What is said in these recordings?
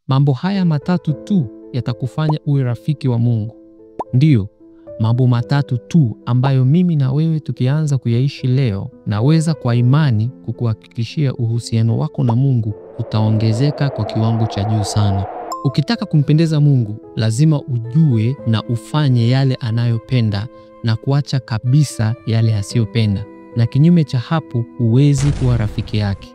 Mambo haya matatu tu yatakufanya uwe rafiki wa Mungu. Ndiyo, mambo matatu tu ambayo mimi na wewe tukianza kuyaishi leo, naweza kwa imani kukuhakikishia uhusiano wako na Mungu utaongezeka kwa kiwango cha juu sana. Ukitaka kumpendeza Mungu, lazima ujue na ufanye yale anayopenda na kuacha kabisa yale asiyopenda. Na kinyume cha hapo, huwezi kuwa rafiki yake.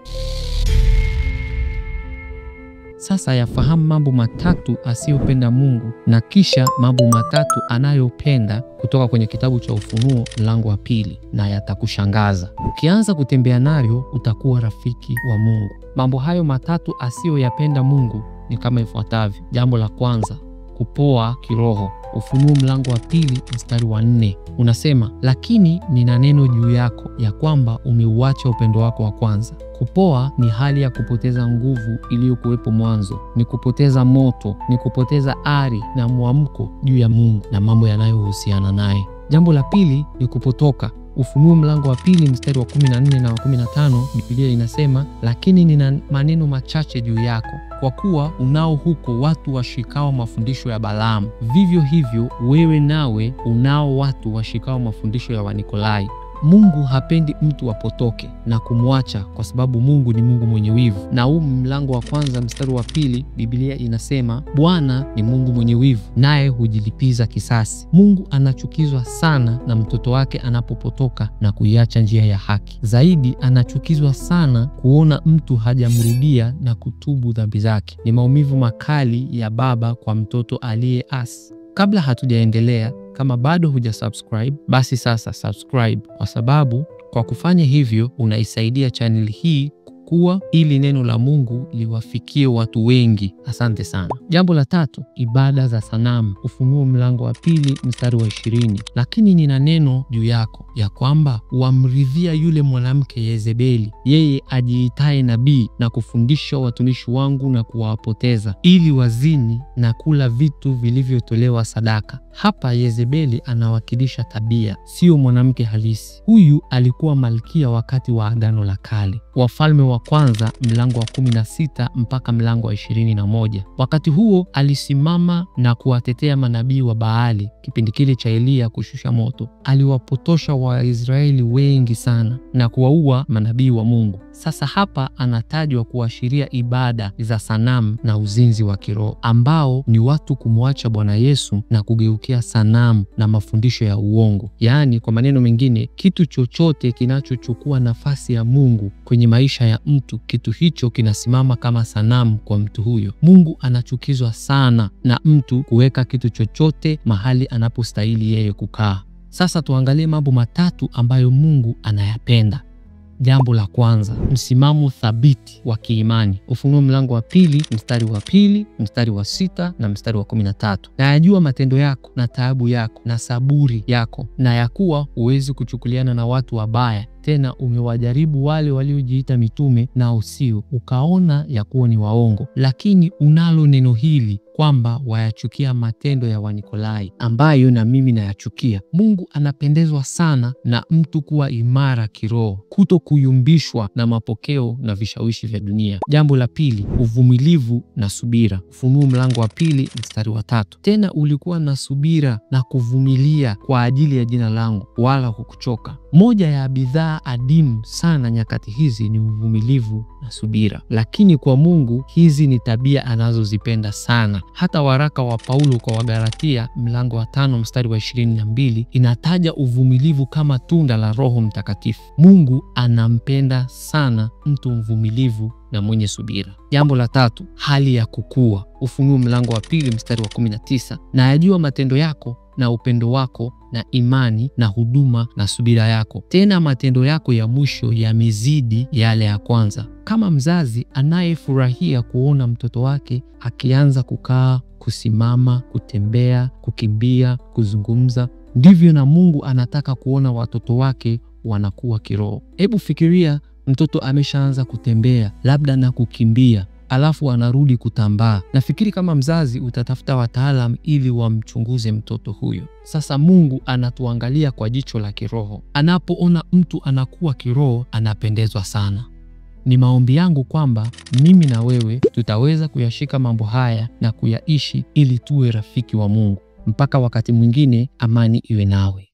Sasa yafahamu mambo matatu asiyopenda Mungu na kisha mambo matatu anayopenda kutoka kwenye kitabu cha Ufunuo mlango wa 2, na yatakushangaza. Ukianza kutembea nayo utakuwa rafiki wa Mungu. Mambo hayo matatu asiyoyapenda Mungu ni kama ifuatavyo. Jambo la kwanza, kupoa kiroho. Ufunuo mlango wa 2 mstari wa 4 unasema, lakini nina neno juu yako ya kwamba umeuacha upendo wako wa kwanza. Kupoa ni hali ya kupoteza nguvu iliyokuwepo mwanzo, ni kupoteza moto, ni kupoteza ari na mwamko juu ya Mungu na mambo yanayohusiana naye. Jambo la pili ni kupotoka. Ufunuo mlango wa 2 mstari wa 14 na wa 15, Biblia inasema, lakini nina maneno machache juu yako, kwa kuwa unao huko watu washikao mafundisho ya Balaamu, vivyo hivyo wewe nawe unao watu washikao mafundisho ya Wanikolai. Mungu hapendi mtu apotoke na kumwacha, kwa sababu Mungu ni Mungu mwenye wivu. Na huu mlango wa 1 mstari wa 2, Biblia inasema Bwana ni Mungu mwenye wivu, naye hujilipiza kisasi. Mungu anachukizwa sana na mtoto wake anapopotoka na kuiacha njia ya haki. Zaidi anachukizwa sana kuona mtu hajamrudia na kutubu dhambi zake. Ni maumivu makali ya baba kwa mtoto aliyeasi. Kabla hatujaendelea, kama bado hujasubscribe, basi sasa subscribe, kwa sababu kwa kufanya hivyo unaisaidia channel hii kukua, ili neno la Mungu liwafikie watu wengi. Asante sana. Jambo la tatu, ibada za sanamu. Ufunuo mlango wa 2 mstari wa 20, lakini nina neno juu yako ya kwamba wamridhia yule mwanamke Yezebeli, yeye ajiitaye nabii, na kufundisha watumishi wangu na kuwapoteza, ili wazini na kula vitu vilivyotolewa sadaka. Hapa Yezebeli anawakilisha tabia, sio mwanamke halisi. Huyu alikuwa malkia wakati wa Agano la Kale, Wafalme wa Kwanza mlango wa 16 mpaka mlango wa 21. Wakati huo alisimama na kuwatetea manabii wa Baali. Kipindi kile cha Eliya kushusha moto, aliwapotosha Waisraeli wengi sana na kuwaua manabii wa Mungu. Sasa hapa anatajwa kuashiria ibada za sanamu na uzinzi wa kiroho, ambao ni watu kumwacha Bwana Yesu na kugeukia sanamu na mafundisho ya uongo. Yaani, kwa maneno mengine, kitu chochote kinachochukua nafasi ya Mungu kwenye maisha ya mtu, kitu hicho kinasimama kama sanamu kwa mtu huyo. Mungu anachukizwa sana na mtu kuweka kitu chochote mahali anapostahili yeye kukaa. Sasa tuangalie mambo matatu ambayo Mungu anayapenda. Jambo la kwanza, msimamo thabiti wa kiimani. Ufunuo mlango wa 2 mstari wa 2, mstari wa 6 na mstari wa 13. Na yajua matendo yako na taabu yako na saburi yako, na ya kuwa huwezi kuchukuliana na watu wabaya, tena umewajaribu wale waliojiita mitume nao sio, ukaona ya kuwa ni waongo. Lakini unalo neno hili, kwamba wayachukia matendo ya Wanikolai, ambayo na mimi nayachukia. Mungu anapendezwa sana na mtu kuwa imara kiroho, kuto kuyumbishwa na mapokeo na vishawishi vya dunia. Jambo la pili, uvumilivu na subira. Ufunuo mlango wa 2 mstari wa 3, tena ulikuwa na subira na kuvumilia kwa ajili ya jina langu, wala hukuchoka. Moja ya bidhaa adimu sana nyakati hizi ni uvumilivu na subira, lakini kwa Mungu hizi ni tabia anazozipenda sana. Hata waraka wa Paulo kwa Wagalatia mlango wa 5 mstari wa 22 inataja uvumilivu kama tunda la Roho Mtakatifu. Mungu anampenda sana mtu mvumilivu na mwenye subira. Jambo la tatu, hali ya kukua. Ufunuo mlango wa 2 mstari wa 19, na yajua matendo yako na upendo wako na imani na huduma na subira yako, tena matendo yako ya mwisho yamezidi yale ya kwanza. Kama mzazi anayefurahia kuona mtoto wake akianza kukaa, kusimama, kutembea, kukimbia, kuzungumza, ndivyo na Mungu anataka kuona watoto wake wanakuwa kiroho. Hebu fikiria, mtoto ameshaanza kutembea labda na kukimbia, alafu anarudi kutambaa. Nafikiri kama mzazi utatafuta wataalamu ili wamchunguze mtoto huyo. Sasa Mungu anatuangalia kwa jicho la kiroho. Anapoona mtu anakuwa kiroho, anapendezwa sana. Ni maombi yangu kwamba mimi na wewe tutaweza kuyashika mambo haya na kuyaishi ili tuwe rafiki wa Mungu. Mpaka wakati mwingine, amani iwe nawe.